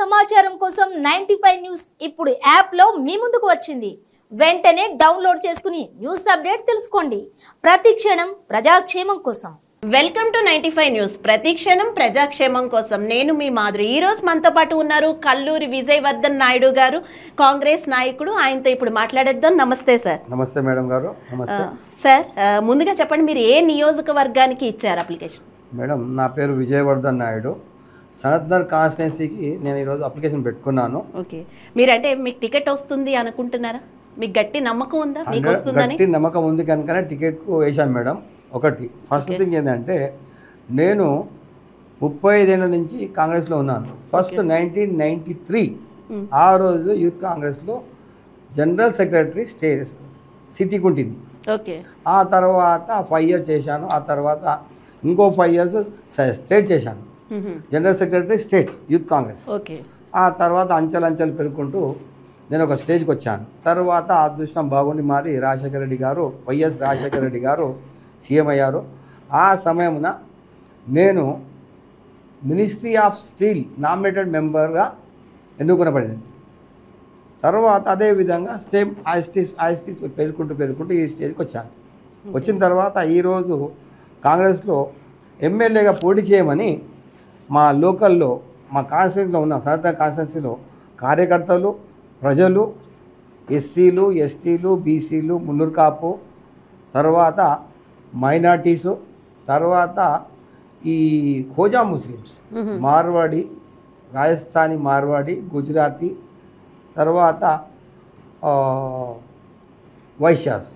సమాచారం కోసం 95 న్యూస్ ఇప్పుడు యాప్ లో మీ ముందుకు వచ్చింది. వెంటనే డౌన్లోడ్ చేసుకుని న్యూస్ అప్డేట్ తెలుసుకోండి. ప్రతి క్షణం ప్రజాక్షేమం కోసం. Welcome to 95 news. ప్రతి క్షణం ప్రజాక్షేమం కోసం. నేను మీ మాధురి. ఈ రోజు మనతో పాటు ఉన్నారు కల్లూరి విజయవర్ధన్ నాయుడు గారు, కాంగ్రెస్ నాయకుడు. ఆయనతో ఇప్పుడు మాట్లాడేద్దాం. నమస్తే సార్. నమస్తే మేడం గారు. నమస్తే సార్. ముందుగా చెప్పండి, మీరు ఏ నియోజకవర్గానికి ఇచ్చారు అప్లికేషన్? మేడం, నా పేరు విజయవర్ధన్ నాయుడు. సనత్నగర్ కాన్స్టిట్యున్సీకి నేను ఈరోజు అప్లికేషన్ పెట్టుకున్నాను. ఓకే, మీరంటే మీకు టికెట్ వస్తుంది అనుకుంటున్నారా? మీకు గట్టి నమ్మకం ఉందా మీకు వస్తుందని? గట్టి నమ్మకం ఉంది కనుకనే టికెట్కు వేశాను మేడం. ఒకటి ఫస్ట్ థింగ్ ఏంటంటే, నేను 35 ఏళ్ళ నుంచి కాంగ్రెస్లో ఉన్నాను. ఫస్ట్ 1993 ఆ రోజు యూత్ కాంగ్రెస్లో జనరల్ సెక్రటరీ సిటీకి ఉంటుంది. ఓకే, ఆ తర్వాత 5 ఇయర్స్ చేశాను. ఆ తర్వాత ఇంకో 5 ఇయర్స్ స్టేట్ చేశాను, general secretary state youth Congress. Okay, ఆ తర్వాత అంచెలంచెలు పెరుగుకుంటూ నేను ఒక స్టేజ్కి వచ్చాను. తర్వాత అదృష్టం బాగుండి మారి రాజశేఖర రెడ్డి గారు, వైఎస్ రాజశేఖర రెడ్డి గారు సీఎం అయ్యారు. ఆ సమయమున నేను మినిస్ట్రీ ఆఫ్ స్టీల్ నామినేటెడ్ మెంబర్గా ఎన్నుకొనబడింది. తర్వాత అదేవిధంగా స్టేమ్ ఐఎస్టీ పెరుగుకుంటూ ఈ స్టేజ్కి వచ్చాను. వచ్చిన తర్వాత ఈరోజు కాంగ్రెస్లో ఎమ్మెల్యేగా పోటీ చేయమని మా లోకల్లో, మా కాన్స్టిట్యూన్సీలో ఉన్న సనత్నగర్ కాన్స్టిట్యున్సీలో కార్యకర్తలు, ప్రజలు, ఎస్సీలు, ఎస్టీలు, బీసీలు, మున్నూరు కాపు, తర్వాత మైనార్టీసు, తర్వాత ఈ ఖోజా ముస్లిమ్స్, మార్వాడి, రాజస్థానీ మార్వాడి, గుజరాతీ, తర్వాత వైశ్యాస్,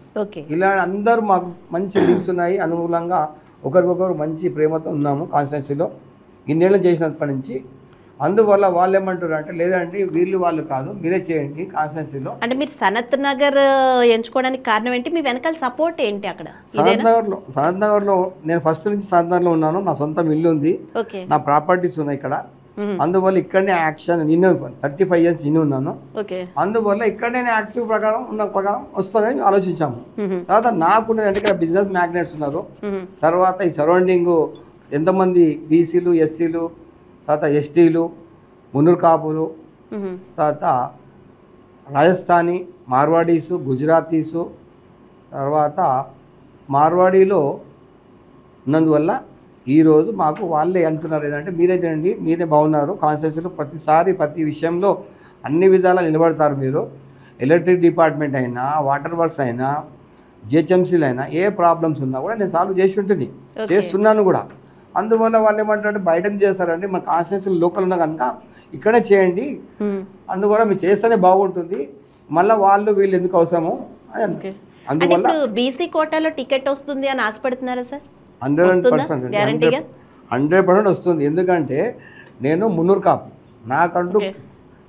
ఇలా అందరూ మాకు మంచి లింక్స్ ఉన్నాయి. అనుకూలంగా ఒకరికొకరు మంచి ప్రేమతో ఉన్నాము కాన్స్టిట్యున్సీలో ఇన్నేళ్ళు చేసినప్పటి నుంచి. అందువల్ల వాళ్ళు ఏమంటారు అంటే, లేదంటే వీళ్ళు వాళ్ళు కాదు, మీరే చేయండి కాన్స్టిట్యున్సీలో. అంటే మీరు సనత్ నగర్ ఎంచుకోవడానికి కారణం ఏంటి? మీ వెనకాల సపోర్ట్ ఏంటి? అక్కడ సనత్ నగర్లో నేను ఫస్ట్ నుంచి సనత్ నగర్లో ఉన్నాను. నా సొంతం ఇల్లు ఉంది, నా ప్రాపర్టీస్ ఉన్నాయి ఇక్కడ. అందువల్ల ఇక్కడనే యాక్షన్, నేను 35 ఇయర్స్ నేను ఉన్నాను. అందువల్ల ఇక్కడనే యాక్టివ్ ఉన్న ప్రకారం వస్తుందని ఆలోచించాము. తర్వాత నాకున్నది ఇక్కడ బిజినెస్ మ్యాగ్నెట్స్ ఉన్నారు. తర్వాత ఈ సరౌండింగ్ ఎంతమంది బీసీలు, ఎస్సీలు, తర్వాత ఎస్టీలు, మున్నూరు కాపులు, తర్వాత రాజస్థానీ మార్వాడీసు, గుజరాతీసు, తర్వాత మార్వాడీలో ఉన్నందువల్ల ఈరోజు మాకు వాళ్ళే అంటున్నారు ఏదంటే, మీరే చేయండి, మీరే బాగున్నారు కాన్స్టిట్యున్సీలో, ప్రతిసారి ప్రతి విషయంలో అన్ని విధాలా నిలబడతారు మీరు. ఎలక్ట్రిక్ డిపార్ట్మెంట్ అయినా, వాటర్ వర్క్స్ అయినా, జిహెచ్ఎంసీలు అయినా ఏ ప్రాబ్లమ్స్ ఉన్నా కూడా నేను సాల్వ్ చేసి ఉంటుంది, చేస్తున్నాను కూడా. అందువల్ల వాళ్ళు ఏమంటారంటే, బయట చేస్తారండి, మన కాన్స్టిట్యున్సీ లోకల్ ఉన్నా కనుక ఇక్కడే చేయండి, అందువల్ల మీరు చేస్తేనే బాగుంటుంది, మళ్ళీ వాళ్ళు వీళ్ళు ఎందుకు అవసరము అని. అందువల్ల బీసీ కోటాలో టికెట్ వస్తుంది అని ఆశపడుతున్నారా సార్? 100% వస్తుంది. ఎందుకంటే నేను మున్నూరు కాపు, నాకంటూ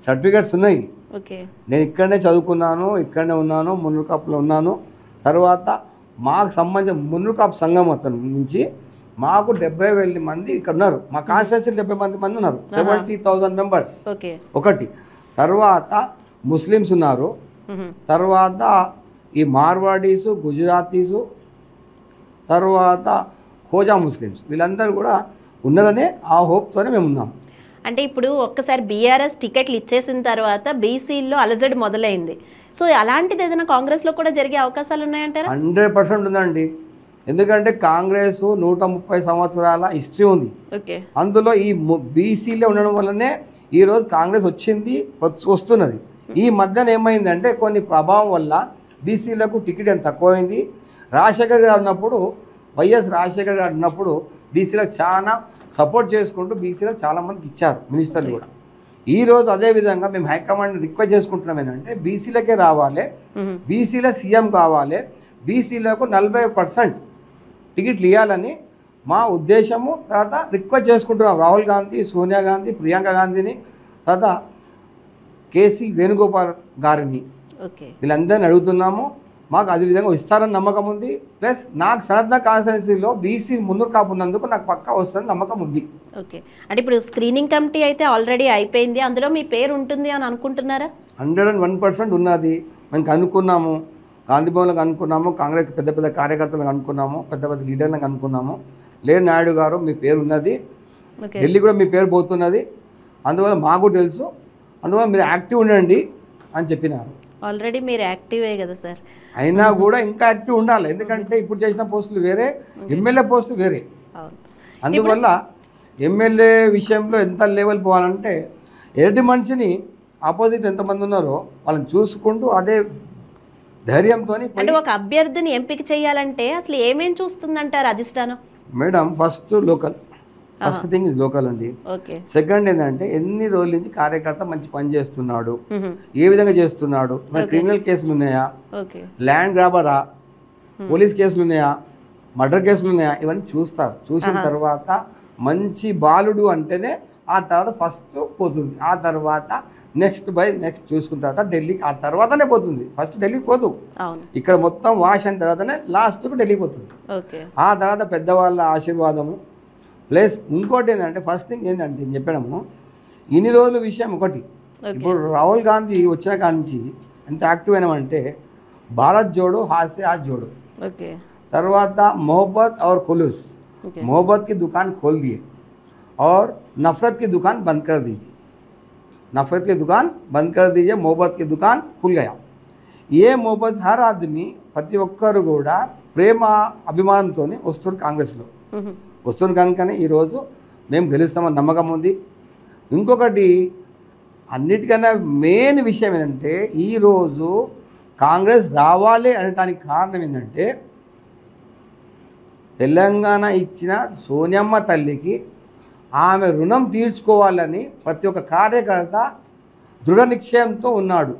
సర్టిఫికేట్స్ ఉన్నాయి. నేను ఇక్కడనే చదువుకున్నాను, ఇక్కడనే ఉన్నాను, మున్నూరు కాపులో ఉన్నాను. తర్వాత మాకు సంబంధించిన మున్నూరు కాపు సంఘం అతను నుంచి మాకు 70,000 మంది ఇక్కడ ఉన్నారు. మా కాన్స్టిట్యున్సీ 70 మంది ఉన్నారు, 70,000 మెంబర్స్. ఒకటి తర్వాత ముస్లిమ్స్ ఉన్నారు, తర్వాత ఈ మార్వాడీసు, గుజరాతీసు, తర్వాత ఖోజా ముస్లిమ్స్, వీళ్ళందరూ కూడా ఉన్నారనే ఆ హోప్తోనే మేము ఉన్నాం. అంటే ఇప్పుడు ఒక్కసారి బీఆర్ఎస్ టికెట్లు ఇచ్చేసిన తర్వాత బీసీల్లో అలజడి మొదలైంది. సో అలాంటిది ఏదైనా కాంగ్రెస్లో కూడా జరిగే అవకాశాలు ఉన్నాయంటారా? 100% ఉందండి. ఎందుకంటే కాంగ్రెస్ 130 సంవత్సరాల హిస్టరీ ఉంది. అందులో ఈ బీసీలో ఉండడం వల్లనే ఈరోజు కాంగ్రెస్ వస్తున్నది. ఈ మధ్యన ఏమైందంటే, కొన్ని ప్రభావం వల్ల బీసీలకు టికెట్ ఎంత తక్కువైంది. రాజశేఖర్ గారు ఉన్నప్పుడు, వైఎస్ రాజశేఖర్ గారు ఉన్నప్పుడు బీసీలకు చాలా సపోర్ట్ చేసుకుంటూ బీసీలకు చాలామందికి ఇచ్చారు మినిస్టర్లు కూడా. ఈరోజు అదేవిధంగా మేము హైకమాండ్ రిక్వెస్ట్ చేసుకుంటున్నాం ఏంటంటే, బీసీలకే రావాలి, బీసీల సీఎం కావాలి, బీసీలకు 40% టికెట్లు ఇవ్వాలని మా ఉద్దేశము. తర్వాత రిక్వెస్ట్ చేసుకుంటున్నాం రాహుల్ గాంధీ, సోనియా గాంధీ, ప్రియాంక గాంధీని, తర్వాత కేసీ వేణుగోపాల్ గారిని, వీళ్ళందరినీ అడుగుతున్నాము. మాకు అదే విధంగా ఇస్తారని నమ్మకం ఉంది. ప్లస్ నాకు సనత్నగర్ కాన్స్టిట్యున్సీలో బీసీ మున్నూరు కాపు ఉన్నందుకు నాకు పక్కా వస్తుందని నమ్మకం ఉంది. ఓకే, అంటే ఇప్పుడు స్క్రీనింగ్ కమిటీ అయితే ఆల్రెడీ అయిపోయింది, అందులో మీ పేరు ఉంటుంది అని అనుకుంటున్నారా? 101% ఉన్నది. మేము అనుకున్నాము, గాంధీ భవన్లకు అనుకున్నాము, కాంగ్రెస్ పెద్ద పెద్ద కార్యకర్తలకు అనుకున్నాము, పెద్ద పెద్ద లీడర్లకు అనుకున్నాము. నాయుడు గారు మీ పేరు ఉన్నది, ఢిల్లీ కూడా మీ పేరు పోతున్నది, అందువల్ల మాకు తెలుసు, అందువల్ల మీరు యాక్టివ్ ఉండండి అని చెప్పినారు. ఆల్రెడీ మీరు యాక్టివే కదా సార్. అయినా కూడా ఇంకా యాక్టివ్ ఉండాలి, ఎందుకంటే ఇప్పుడు చేసిన పోస్టులు వేరే, ఎమ్మెల్యే పోస్టులు వేరే. అందువల్ల ఎమ్మెల్యే విషయంలో ఎంత లెవెల్ పోవాలంటే ఎదుటి మనిషిని ఆపోజిట్ ఎంతమంది ఉన్నారో వాళ్ళని చూసుకుంటూ అదే ధైర్యంతో. అంటే ఒక అభ్యర్థిని ఎంపిక చేయాలంటే అసలు ఏమేం చూస్తుందంటారు అధిష్టానం? Madam first local, first thing is local అండి. సెకండ్ ఏంటంటే ఎన్ని రోజుల నుంచి కార్యకర్త మంచి పని చేస్తున్నాడు, ఏ విధంగా చేస్తున్నాడు, మరి క్రిమినల్ కేసులు ఉన్నాయా, ల్యాండ్ గ్రాబరా, పోలీస్ కేసులు ఉన్నాయా, మర్డర్ కేసులు ఉన్నాయా, ఇవన్నీ చూస్తారు. చూసిన తర్వాత మంచి బాలుడు అంటేనే ఆ తర్వాత ఫస్ట్ పోతుంది, ఆ తర్వాత నెక్స్ట్ బై నెక్స్ట్ చూసుకున్న తర్వాత ఢిల్లీకి, ఆ తర్వాతనే పోతుంది. ఫస్ట్ ఢిల్లీకి పోదు, ఇక్కడ మొత్తం వాష్ అయిన తర్వాతనే లాస్ట్కు ఢిల్లీకి పోతుంది. ఆ తర్వాత పెద్దవాళ్ళ ఆశీర్వాదము ప్లస్ ఇంకోటి ఏంటంటే ఫస్ట్ థింగ్ ఏంటంటే నేను చెప్పడము ఇన్ని రోజుల విషయం ఒకటి. ఇప్పుడు రాహుల్ గాంధీ వచ్చిన కాడ నుంచి ఎంత యాక్టివ్ అయినామంటే భారత్ జోడో హాస్య आज जोड़ो, తర్వాత मोहब्बत और खुलूस, मोहब्बत की दुकान खोल दिए और नफरत की दुकान बंद कर दीजिए, नफरत की दुकान बंद कर दीजिए, मोहब्बत की दुकान खुल गया. ये मोहब्बत हर आदमी ప్రతి ఒక్కరు కూడా ప్రేమ అభిమానంతో వస్తున్నారు కాంగ్రెస్లో, వస్తుంది కనుకనే ఈరోజు మేము గెలుస్తామని నమ్మకం ఉంది. ఇంకొకటి అన్నిటికన్నా మెయిన్ విషయం ఏంటంటే ఈరోజు కాంగ్రెస్ రావాలి అనడానికి కారణం ఏంటంటే తెలంగాణ ఇచ్చిన సోనియమ్మ తల్లికి ఆమె రుణం తీర్చుకోవాలని ప్రతి ఒక్క కార్యకర్త దృఢ నిశ్చయంతో ఉన్నాడు.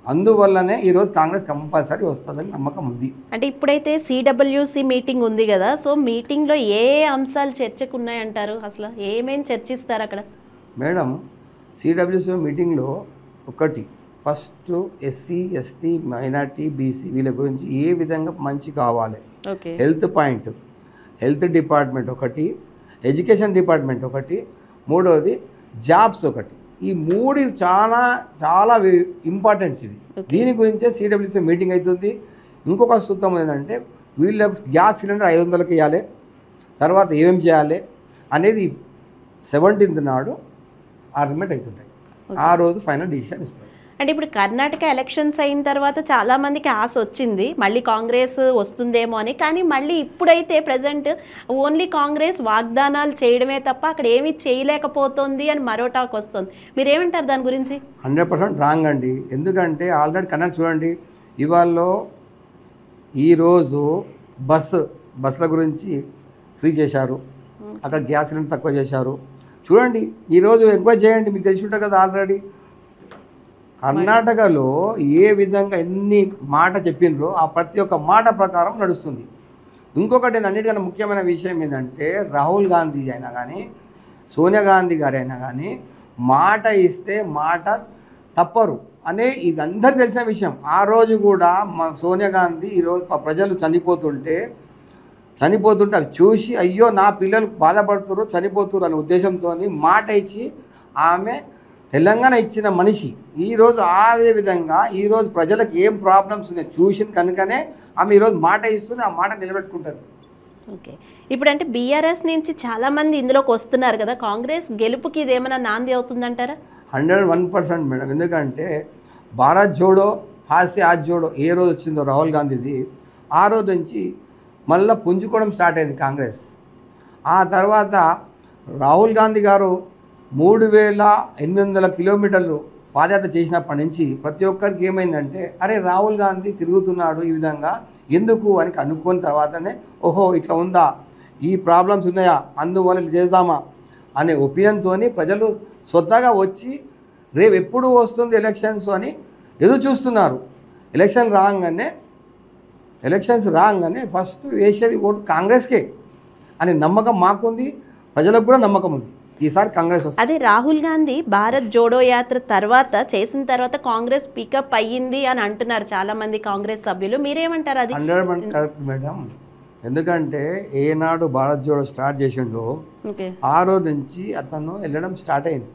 అందువల్లనే ఈరోజు కాంగ్రెస్ కంపల్సరీ వస్తుందని నమ్మకం ఉంది. అంటే ఇప్పుడైతే సిడబ్ల్యూసి మీటింగ్ ఉంది కదా, సో మీటింగ్లో ఏ అంశాలు చర్చకు ఉన్నాయంటారు? అసలు ఏమేమి చర్చిస్తారు అక్కడ? మేడం సిడబ్ల్యూసి మీటింగ్లో ఒకటి first SC ST minority BC వీళ్ళ గురించి ఏ విధంగా మంచి కావాలి, హెల్త్ పాయింట్, హెల్త్ డిపార్ట్మెంట్ ఒకటి, ఎడ్యుకేషన్ డిపార్ట్మెంట్ ఒకటి, మూడవది జాబ్స్ ఒకటి. ఈ మూడు చాలా చాలా ఇంపార్టెన్స్ ఇవి. దీని గురించే సిడబ్ల్యూసీ మీటింగ్ అవుతుంది. ఇంకొక సూత్రం ఏంటంటే వీళ్ళకు గ్యాస్ సిలిండర్ 500కి ఇవ్వాలి, తర్వాత ఏమేమి చేయాలి అనేది 17th నాడు ఆర్గ్యుమెంట్ అవుతుంటాయి. ఆ రోజు ఫైనల్ డిసిషన్ ఇస్తారు. అంటే ఇప్పుడు కర్ణాటక ఎలక్షన్స్ అయిన తర్వాత చాలా మందికి ఆశ వచ్చింది మళ్ళీ కాంగ్రెస్ వస్తుందేమో అని, కానీ మళ్ళీ ఇప్పుడైతే ప్రజెంట్ ఓన్లీ కాంగ్రెస్ వాగ్దానాలు చేయడమే తప్ప అక్కడ ఏమీ చేయలేకపోతుంది అని మరో టాక్ వస్తుంది. మీరేమంటారు దాని గురించి? 100% రాంగ్ అండి. ఎందుకంటే ఆల్రెడీ కన్నా చూడండి, ఇవాళ ఈరోజు బస్సుల గురించి ఫ్రీ చేశారు, అక్కడ గ్యాస్ సిలిండర్ తక్కువ చేశారు. చూడండి ఈరోజు ఎంక్వైరీ చేయండి, మీకు తెలిసి ఉంటుంది కదా ఆల్రెడీ కర్ణాటకలో ఏ విధంగా ఎన్ని మాట చెప్పినరో ఆ ప్రతి ఒక్క మాట ప్రకారం నడుస్తుంది. ఇంకొకటి అన్నిటికన్నా ముఖ్యమైన విషయం ఏంటంటే రాహుల్ గాంధీ అయినా కానీ సోనియా గాంధీ గారు అయినా కానీ మాట ఇస్తే మాట తప్పరు అనే ఇది అందరికీ తెలిసిన విషయం. ఆ రోజు కూడా సోనియా గాంధీ ఈరోజు ప్రజలు చనిపోతుంటే అవి చూసి అయ్యో నా పిల్లలు బాధపడుతున్నారు చనిపోతున్నారు అనే ఉద్దేశంతో మాట ఇచ్చి ఆమె తెలంగాణ ఇచ్చిన మనిషి. ఈరోజు అదే విధంగా ఈరోజు ప్రజలకు ఏం ప్రాబ్లమ్స్ ఉన్నాయి చూసింది కనుకనే ఆమె ఈరోజు మాట ఇస్తుంది, ఆ మాట నిలబెట్టుకుంటారు. ఓకే, ఇప్పుడు అంటే బీఆర్ఎస్ నుంచి చాలామంది ఇందులోకి వస్తున్నారు కదా, కాంగ్రెస్ గెలుపుకి ఇదేమైనా నాంది అవుతుందంటారా? 101% మేడం. ఎందుకంటే భారత్ జోడో హాస్య आज जोड़ो ఏ రోజు వచ్చిందో రాహుల్ గాంధీది, ఆ రోజు నుంచి మళ్ళీ పుంజుకోవడం స్టార్ట్ అయింది కాంగ్రెస్. ఆ తర్వాత రాహుల్ గాంధీ గారు 3800 కిలోమీటర్లు పాదయాత్ర చేసినప్పటి నుంచి ప్రతి ఒక్కరికి ఏమైందంటే అరే రాహుల్ గాంధీ తిరుగుతున్నాడు ఈ విధంగా ఎందుకు అని కనుక్కున్న తర్వాతనే ఓహో ఇట్లా ఉందా, ఈ ప్రాబ్లమ్స్ ఉన్నాయా, అందువల్ల చేద్దామా అనే ఒపీనియన్తో ప్రజలు స్వతహాగా వచ్చి రేపు ఎప్పుడు వస్తుంది ఎలక్షన్స్ అని ఎదురు చూస్తున్నారు. ఎలక్షన్స్ రాగానే ఫస్ట్ వేసేది ఓటు కాంగ్రెస్కే అనే నమ్మకం మాకుంది, ప్రజలకు కూడా నమ్మకం ఉంది. ఈసారి కాంగ్రెస్ వస్తుంది. అదే రాహుల్ గాంధీ భారత్ జోడో యాత్ర చేసిన తర్వాత కాంగ్రెస్ పికప్ అయ్యింది అని అంటున్నారు చాలా మంది కాంగ్రెస్ సభ్యులు. మీరేమంటారు? అది 100% కరెక్ట్ మేడం. ఎందుకంటే ఏనాడు భారత్ జోడో స్టార్ట్ చేసిండో ఆ రోజు నుంచి అతను వెళ్ళడం స్టార్ట్ అయింది.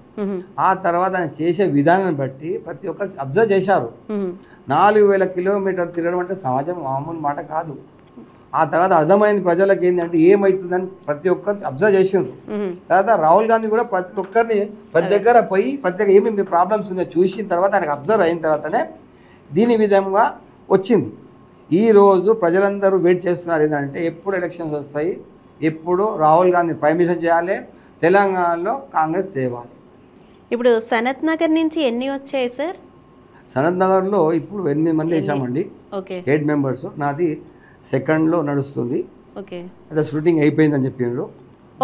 ఆ తర్వాత ఆయన చేసే విధానాన్ని బట్టి ప్రతి ఒక్కరు అబ్జర్వ్ చేశారు. 4000 కిలోమీటర్లు తిరగడం అంటే సమాజం మామూలు మాట కాదు. ఆ తర్వాత అర్థమైంది ప్రజలకు ఏంటంటే ఏమవుతుందని ప్రతి ఒక్కరు అబ్జర్వ్ చేసిండ్రు. తర్వాత రాహుల్ గాంధీ కూడా ప్రతి ఒక్కరిని ప్రతి దగ్గర పోయి ఏమేమి ప్రాబ్లమ్స్ ఉన్నాయో చూసిన తర్వాత ఆయనకు అబ్జర్వ్ అయిన తర్వాతనే దీని విధంగా వచ్చింది. ఈరోజు ప్రజలందరూ వెయిట్ చేస్తున్నారు ఏంటంటే ఎప్పుడు ఎలక్షన్స్ వస్తాయి, ఎప్పుడు రాహుల్ గాంధీ ప్రైమ్ మినిస్టర్ చేయాలి, తెలంగాణలో కాంగ్రెస్ తేవాలి. ఇప్పుడు సనత్ నగర్ నుంచి ఎన్ని వచ్చాయి సార్? సనత్ నగర్లో ఇప్పుడు 8 మంది వేసామండి, 8 మెంబర్స్. నాది సెకండ్లో నడుస్తుంది. అదే షూటింగ్ అయిపోయిందని చెప్పిండ్రు.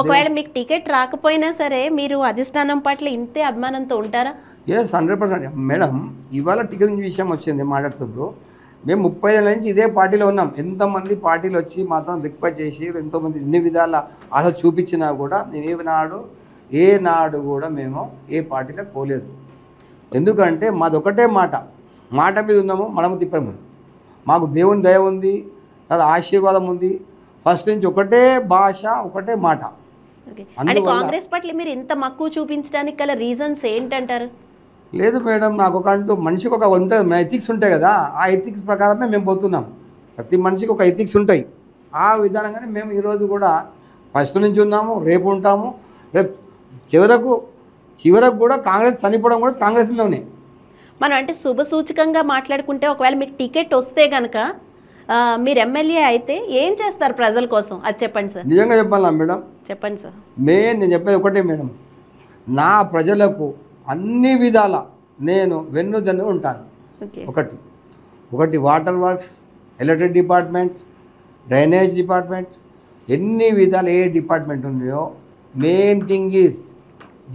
ఒకవేళ మీకు టికెట్ రాకపోయినా సరే మీరు అధిష్టానం పట్ల ఇంతే అభిమానంతో ఉంటారా? 100% మేడం. ఇవాళ టికెట్ విషయం వచ్చింది మాట్లాడుతుండ్రు. మేము 30 ఏళ్ళ నుంచి ఇదే పార్టీలో ఉన్నాం. ఎంతోమంది పార్టీలు వచ్చి మాతో రిక్వెస్ట్ చేసి ఎంతోమంది ఎన్ని విధాల ఆశ చూపించినా కూడా మేము ఏనాడు కూడా మేము ఏ పార్టీలో పోలేదు. ఎందుకంటే మాది ఒకటే మాట మీద ఉన్నాము, మనము తిప్పాము. మాకు దేవుని దయ ఉంది, అది ఆశీర్వాదం ఉంది. ఫస్ట్ నుంచి ఒకటే భాష, ఒకటే మాట. కాంగ్రెస్ పట్ల మీరు ఇంత మక్కువ చూపించడానికి గల రీజన్స్ ఏంటంటారు? లేదు మేడం, నాకు అంటూ మనిషికి ఒక ఉంటుంది, మన ఎథిక్స్ ఉంటాయి కదా, ఆ ఎథిక్స్ ప్రకారమే మేము పోతున్నాం. ప్రతి మనిషికి ఒక ఎథిక్స్ ఉంటాయి. ఆ విధానంగానే మేము ఈరోజు కూడా ఫస్ట్ నుంచి ఉన్నాము, రేపు ఉంటాము. రేపు చివరకు కూడా కాంగ్రెస్ చనిపోవడం కూడా కాంగ్రెస్లోనే. మనం అంటే శుభసూచకంగా మాట్లాడుకుంటే ఒకవేళ మీకు టికెట్ వస్తే కనుక మీరు ఎమ్మెల్యే అయితే ఏం చేస్తారు ప్రజల కోసం, అది చెప్పండి సార్. నిజంగా చెప్పాలా మేడం? చెప్పండి సార్. నేను చెప్పేది ఒకటే మేడం, నా ప్రజలకు అన్ని విధాల నేను వెన్నుదన్ను ఉంటాను. ఒకటి water works, electric department, drainage department, ఎన్ని విధాలు ఏ డిపార్ట్మెంట్ ఉన్నాయో మెయిన్ థింగ్ ఈజ్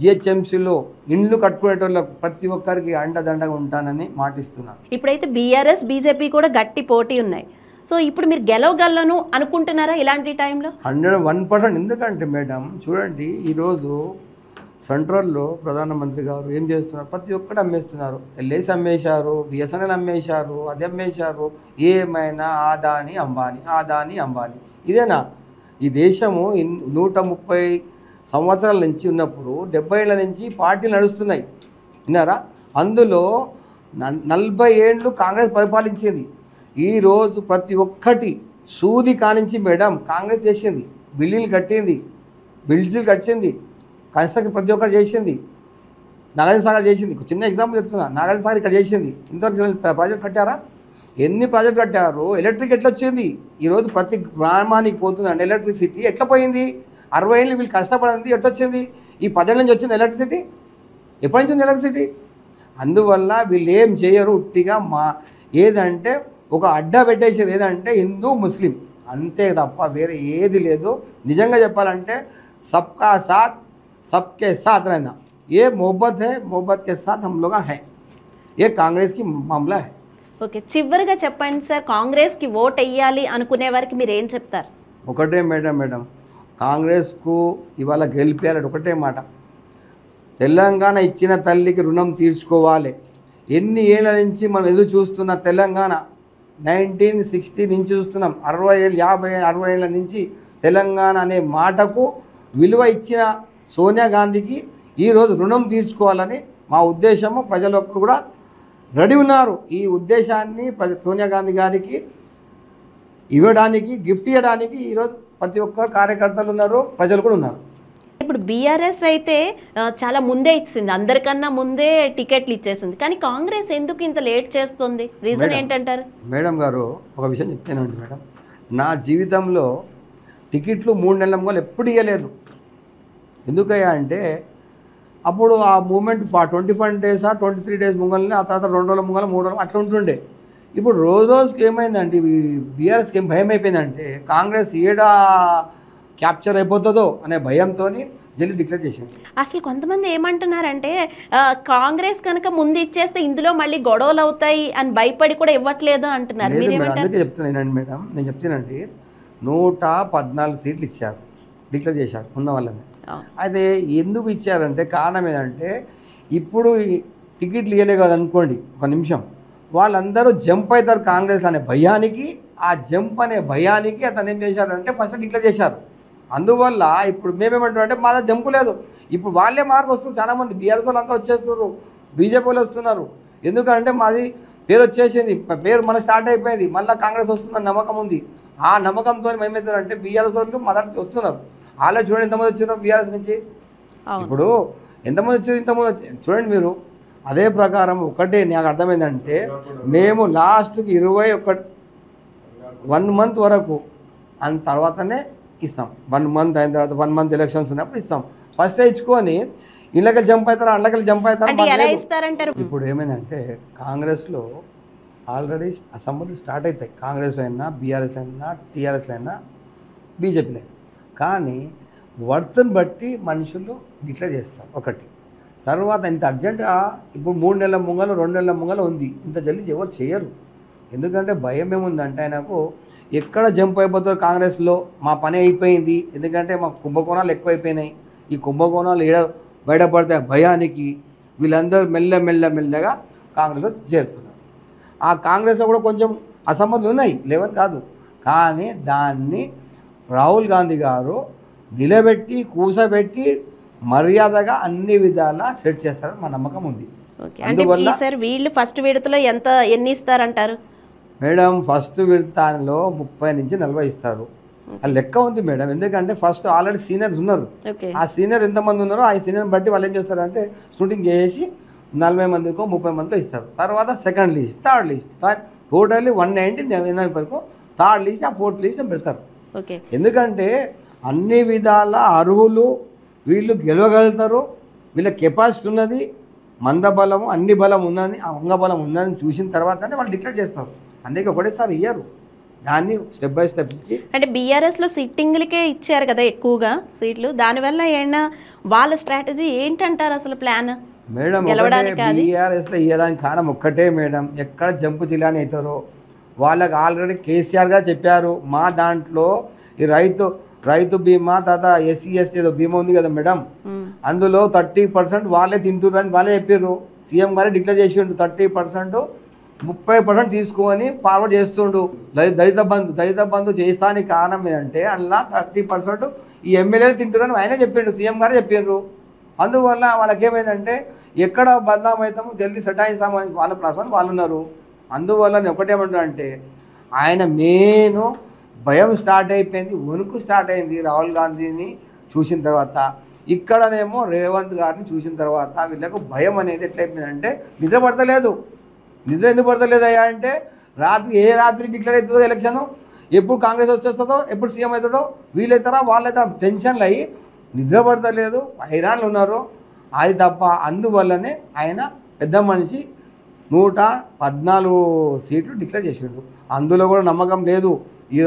జిహెచ్ఎంసీలో ఇండ్లు కట్టుకునేటోళ్ళకు ప్రతి ఒక్కరికి అండదండగా ఉంటానని మాటిస్తున్నాను. ఇప్పుడైతే బీఆర్ఎస్ బీజేపీ కూడా గట్టి పోటీ ఉన్నాయి. సో ఇప్పుడు మీరు గెలవగలను అనుకుంటున్నారా ఇలాంటి టైంలో? 101%. ఎందుకంటే మేడం చూడండి, ఈరోజు సెంట్రల్లో ప్రధానమంత్రి గారు ఏం చేస్తున్నారు, ప్రతి ఒక్కటి అమ్మేస్తున్నారు. ఎల్ఐసి అమ్మేశారు, బిఎస్ఎన్ఎల్ అమ్మేశారు, అది అమ్మేశారు. ఏమైనా ఆదాని అంబానీ ఇదేనా? ఈ దేశము 130 సంవత్సరాల నుంచి ఉన్నప్పుడు 70 ఏళ్ళ నుంచి పార్టీలు నడుస్తున్నాయి, విన్నారా? అందులో 40 ఏళ్ళు కాంగ్రెస్ పరిపాలించింది. ఈరోజు ప్రతి ఒక్కటి సూది కానించి మేడం కాంగ్రెస్ చేసింది. బిల్లులు కట్టింది, కన్స్ట్రక్షన్ ప్రతి ఒక్కరు చేసింది. నాగార్జున సాగర్ చేసింది. చిన్న ఎగ్జాంపుల్ చెప్తున్నా, నాగార్జున సాగర్ ఇక్కడ చేసింది. ఇంతవరకు ప్రాజెక్ట్ కట్టారా? ఎన్ని ప్రాజెక్ట్ కట్టారు? ఎలక్ట్రిక్ ఎట్లా వచ్చింది? ఈరోజు ప్రతి గ్రామానికి పోతుందండి ఎలక్ట్రిసిటీ. ఎట్లా పోయింది? 60 ఏళ్ళు వీళ్ళు కష్టపడింది ఎట్లా వచ్చింది? ఈ 10 ఏళ్ళ నుంచి వచ్చింది ఎలక్ట్రిసిటీ. ఎప్పటి నుంచి ఉంది ఎలక్ట్రిసిటీ? అందువల్ల వీళ్ళు ఏం చేయరు, ఉట్టిగా ఏదంటే ఒక అడ్డా పెట్టేసారు, ఏదంటే హిందూ ముస్లిం, అంతే తప్ప వేరే ఏది లేదు. నిజంగా చెప్పాలంటే సబ్కా సాత్ सबके साथ रहना, ये मोहब्बत है, मोहब्बत के साथ हम लोग हैं. ये कांग्रेस की मामला है. ఓకే, చివరిగా చెప్పండి సార్, కాంగ్రెస్కి ఓట్ వేయాలి అనుకునే వారికి మీరు ఏం చెప్తారు? ఒకటే మేడం కాంగ్రెస్కు ఇవాళ గెలిపేయాలి. ఒకటే మాట, తెలంగాణ ఇచ్చిన తల్లికి రుణం తీర్చుకోవాలి. ఎన్ని ఏళ్ళ నుంచి మనం ఎదురు చూస్తున్న తెలంగాణ 1960 నుంచి చూస్తున్నాం. 60 ఏళ్ళు 50 ఏళ్ళు 60 ఏళ్ళ నుంచి తెలంగాణ అనే మాటకు విలువ ఇచ్చిన సోనియా గాంధీకి ఈరోజు రుణం తీర్చుకోవాలని మా ఉద్దేశము. ప్రజలకు కూడా రెడీ ఉన్నారు. ఈ ఉద్దేశాన్ని సోనియా గాంధీ గారికి ఇవ్వడానికి, గిఫ్ట్ ఇవ్వడానికి ఈరోజు ప్రతి ఒక్కరు కార్యకర్తలు ఉన్నారు, ప్రజలు కూడా ఉన్నారు. ఇప్పుడు బీఆర్ఎస్ అయితే చాలా ముందే ఇచ్చింది, అందరికన్నా ముందే టికెట్లు ఇచ్చేసింది. కానీ కాంగ్రెస్ ఎందుకు ఇంత లేట్ చేస్తుంది? రీజన్ ఏంటంటారు? మేడం గారు ఒక విషయం చెప్తానండి మేడం, నా జీవితంలో టికెట్లు 3 నెలల ముంగలు ఎప్పుడు ఇవ్వలేదు. ఎందుకయ్యా అంటే అప్పుడు ఆ మూమెంట్ 21 డేసా 23 డేస్ ముంగల్ని, ఆ తర్వాత 2 రోజుల ముంగల 3 రోజులు అట్లా ఉంటుండే. ఇప్పుడు రోజుకి ఏమైందంటే బీఆర్ఎస్కి ఏం భయం అయిపోయిందంటే కాంగ్రెస్ ఏడా క్యాప్చర్ అయిపోతుందో అనే భయంతో జల్లి డిక్లేర్ చేసింది. అసలు కొంతమంది ఏమంటున్నారంటే కాంగ్రెస్ కనుక ముందు ఇచ్చేస్తే ఇందులో మళ్ళీ గొడవలు అవుతాయి అని భయపడి కూడా ఇవ్వట్లేదు అంటున్నారు. అందుకే చెప్తున్నాను మేడం, నేను చెప్తానండి, 114 సీట్లు ఇచ్చారు, డిక్లేర్ చేశారు ఉన్న వాళ్ళని. అయితే ఎందుకు ఇచ్చారంటే కారణం ఏంటంటే ఇప్పుడు టికెట్లు ఇవ్వలే కదా అనుకోండి, ఒక నిమిషం వాళ్ళందరూ జంప్ అవుతారు కాంగ్రెస్ అనే భయానికి. ఆ జంప్ అనే భయానికి అతను ఏం చేశారంటే ఫస్ట్ డిక్లేర్ చేశారు. అందువల్ల ఇప్పుడు మేమేమంటున్నామంటే మా జంపు లేదు. ఇప్పుడు వాళ్ళే మార్కు వస్తుంది, చాలామంది బీఆర్ఎస్ వాళ్ళు అంతా వచ్చేస్తున్నారు, బీజేపీ వాళ్ళు వస్తున్నారు. ఎందుకంటే మాది పేరు వచ్చేసింది, పేరు మన స్టార్ట్ అయిపోయింది, మళ్ళీ కాంగ్రెస్ వస్తుందని నమ్మకం ఉంది. ఆ నమ్మకంతో మేమేంటారంటే బీఆర్ఎస్ వాళ్ళు మొదటి వస్తున్నారు. వాళ్ళే చూడండి ఎంతమంది వచ్చారో బీఆర్ఎస్ నుంచి. ఇప్పుడు ఎంతమంది వచ్చారు, ఇంతమంది వచ్చారు చూడండి మీరు. అదే ప్రకారం ఒకటే నాకు అర్థమైందంటే మేము లాస్ట్కి 1 మంత్ వరకు అంత తర్వాతనే ఇస్తాం. 1 మంత్ అయిన తర్వాత 1 మంత్ ఎలక్షన్స్ ఉన్నప్పుడు ఇస్తాం. ఫస్ట్ ఇచ్చుకొని ఇళ్ళకెళ్ళి జంప్ అవుతారా, అళ్ళకెళ్ళి జంప్ అవుతారా. ఇప్పుడు ఏమైందంటే కాంగ్రెస్లో ఆల్రెడీ అసెంబ్లీ స్టార్ట్ అవుతాయి. కాంగ్రెస్లో అయినా, బీఆర్ఎస్లో అయినా, టీఆర్ఎస్లో అయినా, బీజేపీలో అయినా. కానీ వర్త్ని బట్టి మనుషులు డిక్లేర్ చేస్తారు ఒకటి. తర్వాత ఇంత అర్జెంటుగా ఇప్పుడు 3 నెలల ముంగల 2 నెలల ముంగల ఉంది, ఇంత జల్దీ ఎవరు చేయరు. ఎందుకంటే భయం ఏముందంటే ఆయనకు ఎక్కడ జంప్ అయిపోతారు కాంగ్రెస్లో, మా పని అయిపోయింది. ఎందుకంటే మాకు కుంభకోణాలు ఎక్కువైపోయినాయి. ఈ కుంభకోణాలు బయటపడతాయి భయానికి వీళ్ళందరూ మెల్లగా కాంగ్రెస్లో చేరుతున్నారు. ఆ కాంగ్రెస్లో కూడా కొంచెం అసమ్మతులు ఉన్నాయి, లేవని కాదు. కానీ దాన్ని రాహుల్ గాంధీ గారు నిలబెట్టి కూసబెట్టి మర్యాదగా అన్ని విధాలా సెట్ చేస్తారని మా నమ్మకం ఉంది. అందువల్ల వీళ్ళు ఫస్ట్ విడతలో ఎన్ని ఇస్తారంటారు మేడం? ఫస్ట్ విడతలో 30 నుంచి 40 ఇస్తారు. అది లెక్క ఉంది మేడం. ఎందుకంటే ఫస్ట్ ఆల్రెడీ సీనియర్స్ ఉన్నారు. ఆ సీనియర్ ఎంతమంది ఉన్నారో ఆ సీనియర్ బట్టి వాళ్ళు ఏం చేస్తారంటే షూటింగ్ చేసి 40 మందికో 30 మందికో ఇస్తారు. తర్వాత second list, third list, totally 190 వరకు థర్డ్ లిస్ట్, ఆ ఫోర్త్ లిస్ట్ పెడతారు. ఎందుకంటే అన్ని విధాల అర్హులు వీళ్ళు గెలవగలుగుతారు, వీళ్ళ కెపాసిటీ ఉన్నది, మందబలము అన్ని బలం ఉన్నది, అంగబలం ఉందని చూసిన తర్వాతనే వాళ్ళు డిక్లేర్ చేస్తారు. అందుకే ఒకటేసారి ఇయ్యరు, దాన్ని స్టెప్ బై స్టెప్ ఇచ్చి. అంటే బీఆర్ఎస్లో సిట్టింగ్లకే ఇచ్చారు కదా ఎక్కువగా సీట్లు, దానివల్ల ఏమైనా వాళ్ళ స్ట్రాటజీ ఏంటంటారు అసలు ప్లాన్? మేడం బీఆర్ఎస్లో ఇవ్వడానికి కారణం ఒక్కటే మేడం, ఎక్కడ జంపు జిల్లాని అవుతారో వాళ్ళకి ఆల్రెడీ కేసీఆర్ గారు చెప్పారు. మా దాంట్లో ఈ రైతు బీమా తర్వాత ఎస్సీ ఎస్టీ ఏదో బీమా ఉంది కదా మేడం, అందులో 30% వాళ్ళే తింటున్నారు అని వాళ్ళే చెప్పారు. సీఎం గారే డిక్లేర్ చేసిండు 30%, 30% తీసుకొని ఫార్వర్డ్ చేస్తుండు. దళిత బంధు చేస్తానికి కారణం ఏంటంటే అందులో 30% ఈ ఎమ్మెల్యేలు తింటున్నారని ఆయనే చెప్పిండు, సీఎం గారే చెప్పిండ్రు. అందువల్ల వాళ్ళకేమైందంటే ఎక్కడ బంధం అవుతామో జల్దీ సటాయిస్తామని వాళ్ళ ప్రశ్న వాళ్ళు ఉన్నారు. అందువల్ల నేను ఒకటేమంటున్నా అంటే ఆయన మెయిన్ భయం స్టార్ట్ అయిపోయింది, వణుకు స్టార్ట్ అయింది రాహుల్ గాంధీని చూసిన తర్వాత. ఇక్కడనేమో రేవంత్ గారిని చూసిన తర్వాత వీళ్ళకు భయం అనేది ఎట్లయిపోయిందంటే నిద్ర పడతలేదు. నిద్ర ఎందుకు పడతలేదయ్యా అంటే ఏ రాత్రి డిక్లేర్ అవుతుందో ఎలక్షన్, ఎప్పుడు కాంగ్రెస్ వచ్చేస్తుందో, ఎప్పుడు సీఎం అవుతాడో, వీళ్ళైతారా వాళ్ళైతారా టెన్షన్లు అయ్యి నిద్ర పడతలేదు, హైరాన్లు ఉన్నారు. అది తప్ప అందువల్లనే ఆయన పెద్ద మనిషి 114 సీట్లు డిక్లేర్ చేసిండు. అందులో కూడా నమ్మకం లేదు,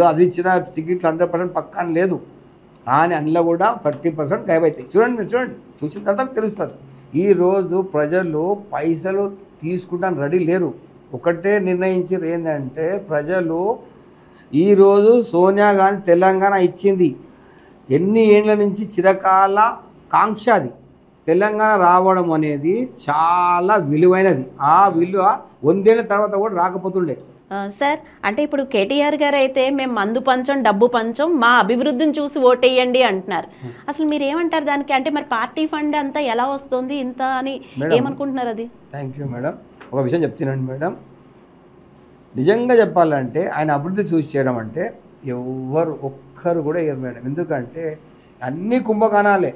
అది ఇచ్చిన టికెట్లు 100% పక్కా లేదు. కానీ అందులో కూడా 30% గాయబ్ అవుతాయి. చూడండి చూసిన తర్వాత తెలుస్తుంది. ఈరోజు ప్రజలు పైసలు తీసుకుంటాను రెడీ లేరు. ఒకటే నిర్ణయించారు ఏంటంటే ప్రజలు ఈరోజు సోనియా గాంధీ తెలంగాణ ఇచ్చింది ఎన్ని ఏళ్ళ నుంచి చిరకాల కాంక్ష, అది తెలంగాణ రావడం అనేది చాలా విలువైనది. ఆ విలువ 100 ఏళ్ళ తర్వాత కూడా రాకపోతుండే. సార్ అంటే ఇప్పుడు కేటీఆర్ గారు అయితే మేము మందు పంచం డబ్బు పంచం మా అభివృద్ధిని చూసి ఓటేయండి అంటున్నారు. అసలు మీరు ఏమంటారు దానికి? అంటే మరి పార్టీ ఫండ్ అంతా ఎలా వస్తుంది ఇంత అని ఏమనుకుంటున్నారు? అది థ్యాంక్ యూ మేడం. ఒక విషయం చెప్తున్నాను మేడం, నిజంగా చెప్పాలంటే ఆయన అభివృద్ధి చూసి చేయడం అంటే ఒక్కరు కూడా వేయరు మేడం. ఎందుకంటే అన్ని కుంభకోణాలే.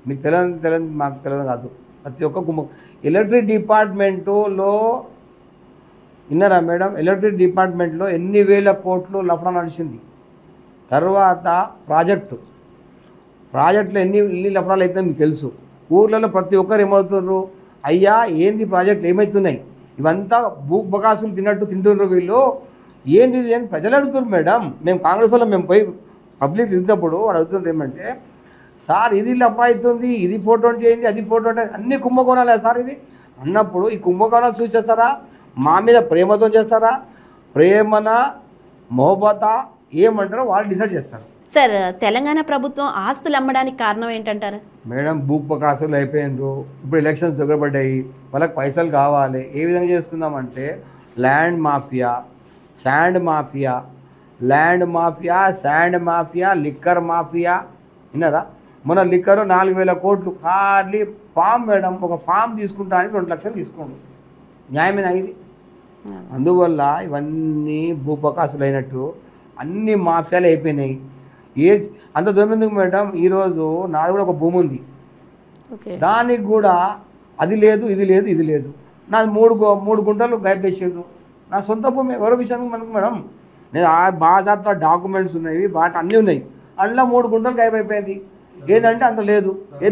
మీకు తెలియదు మాకు తెలియదు కాదు, ప్రతి ఒక్క ఎలక్ట్రిక్ డిపార్ట్మెంటులో విన్నారా మేడం? ఎలక్ట్రిక్ డిపార్ట్మెంట్లో ఎన్ని వేల కోట్లు లఫడా నడిచింది. తర్వాత ప్రాజెక్టులో ఎన్ని లఫడాలు అవుతుందో మీకు తెలుసు. ఊర్లలో ప్రతి ఒక్కరు ఏమవుతున్నారు, అయ్యా ఏంది ప్రాజెక్టులు ఏమవుతున్నాయి, ఇవంతా బకాసులు తింటున్నారు వీళ్ళు, ఏంటిది అని ప్రజలు అడుగుతున్నారు మేడం. మేము కాంగ్రెస్ వాళ్ళు మేము పోయి పబ్లిక్ తిరిగినప్పుడు వాళ్ళు అడుగుతున్నారు ఏమంటే, సార్ ఇది లఫడా అవుతుంది, ఇది 420 అయింది, అది 420, అన్ని కుంభకోణాలే సార్ ఇది అన్నప్పుడు ఈ కుంభకోణాలు చూసేస్తారా? మా మీద ప్రేమతో చేస్తారా, ప్రేమన మొహబతా ఏమంటారో వాళ్ళు డిసైడ్ చేస్తారు. సార్ తెలంగాణ ప్రభుత్వం ఆస్తులు అమ్మడానికి కారణం ఏంటంటారు మేడం? భూపకాసులు అయిపోయినారు, ఇప్పుడు ఎలక్షన్స్ దగ్గరపడ్డాయి, వాళ్ళకి పైసలు కావాలి. ఏ విధంగా చేసుకుందామంటే land mafia, sand mafia, liquor mafia. విన్నారా? మన లిక్కర్ 4000 కోట్లు ఖాళీ ఫామ్ మేడం. ఒక ఫామ్ తీసుకుంటానికి 2 లక్షలు తీసుకోండి, న్యాయమైన ఇది. అందువల్ల ఇవన్నీ భూపకాసులు అయినట్టు అన్ని మాఫియాలు అయిపోయినాయి. అంత దూరం ఎందుకు మేడం, ఈరోజు నాది కూడా ఒక భూమి ఉంది, దానికి కూడా అది లేదు ఇది లేదు ఇది లేదు. నాది 3 గుంటలు గైపేసిండ్రు. నా సొంత భూమి ఎవరో విషయానికి మనకు మేడం, నేను బాధాతో డాక్యుమెంట్స్ ఉన్నాయి, బాట అన్నీ ఉన్నాయి, అందులో 3 గుంటలు గైపోయింది. ఏంటంటే అంత లేదు,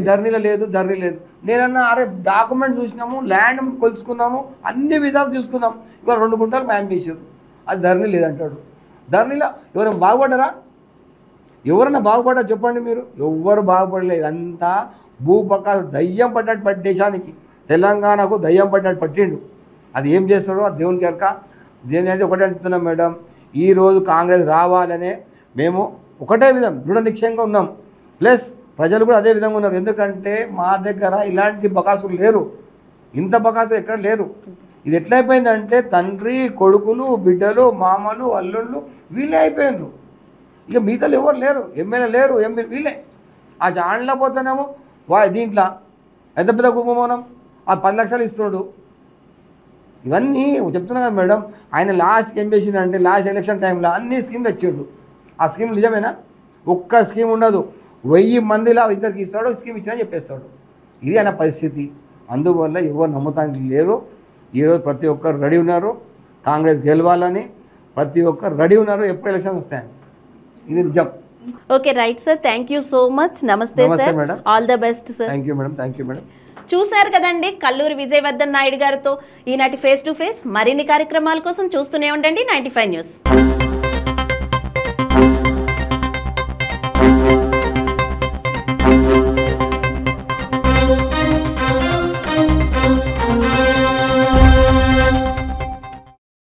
ధరణిలో లేదు, ధరణి లేదు. నేనన్నా అరే డాక్యుమెంట్స్ చూసినాము, ల్యాండ్ కొలుచుకున్నాము, అన్ని విధాలు చూసుకున్నాం, ఇవాళ 2 గుంటలు మ్యామ్ చేశారు, అది ధరణి లేదంటాడు. ధరణిలో ఎవరైనా బాగుపడ్డారా? ఎవరన్నా బాగుపడ్డా చెప్పండి మీరు? ఎవ్వరు బాగుపడలేదు. అంతా భూపక్క దయ్యం పడ్డట్టు పట్టి దేశానికి, తెలంగాణకు దయ్యం పడ్డట్టు పట్టిండు. అది ఏం చేస్తాడో అది దేవునికి ఎరక. దేని అయితే ఒకటే అంటున్నాం మేడం, ఈరోజు కాంగ్రెస్ రావాలనే మేము ఒకటే విధం దృఢ నిశ్చయంగా ఉన్నాం. ప్లస్ ప్రజలు కూడా అదే విధంగా ఉన్నారు. ఎందుకంటే మా దగ్గర ఇలాంటి బకాసులు లేరు, ఇంత బకాసులు ఎక్కడ లేరు. ఇది ఎట్లయిపోయిందంటే తండ్రి కొడుకులు బిడ్డలు మామలు అల్లుళ్ళు వీళ్ళే అయిపోయినారు. ఇక మిగతాలు ఎవరు లేరు, ఎమ్మెల్యే లేరు, ఎంపీ వీళ్ళే. ఆ జాన్లో పోతేనేమో దీంట్లో ఎంత పెద్ద కుంభమోనం, ఆ 10 లక్షలు ఇస్తున్నాడు. ఇవన్నీ చెప్తున్నా కదా మేడం. ఆయన లాస్ట్కి ఏం చేసిండంటే లాస్ట్ ఎలక్షన్ టైంలో అన్ని స్కీమ్లు ఇచ్చాడు. ఆ స్కీమ్ నిజమేనా? ఒక్క స్కీమ్ ఉండదు, 1000 మందిలా ఇద్దరికి ఇస్తాడు, స్కీమ్ ఇచ్చినా చెప్పేస్తాడు. ఇది ఆయన పరిస్థితి. అందువల్ల ఎవరు నమ్ముతానికి లేరు. ఈరోజు ప్రతి ఒక్కరు రెడీ ఉన్నారు కాంగ్రెస్ గెలవాలని, ప్రతి ఒక్కరు రెడీ ఉన్నారు ఎప్పుడు ఎలక్షన్ వస్తాయని. ఇది నిజం. Okay right sir, thank you so much. నమస్తే sir, all the best sir. Thank you madam, thank you madam. చూశారు కదండి కల్లూరి విజయవర్ధన్ నాయుడు గారితో ఈనాటి ఫేస్ టు ఫేస్. మరిన్ని కార్యక్రమాల కోసం చూస్తూనే ఉండండి 95 న్యూస్.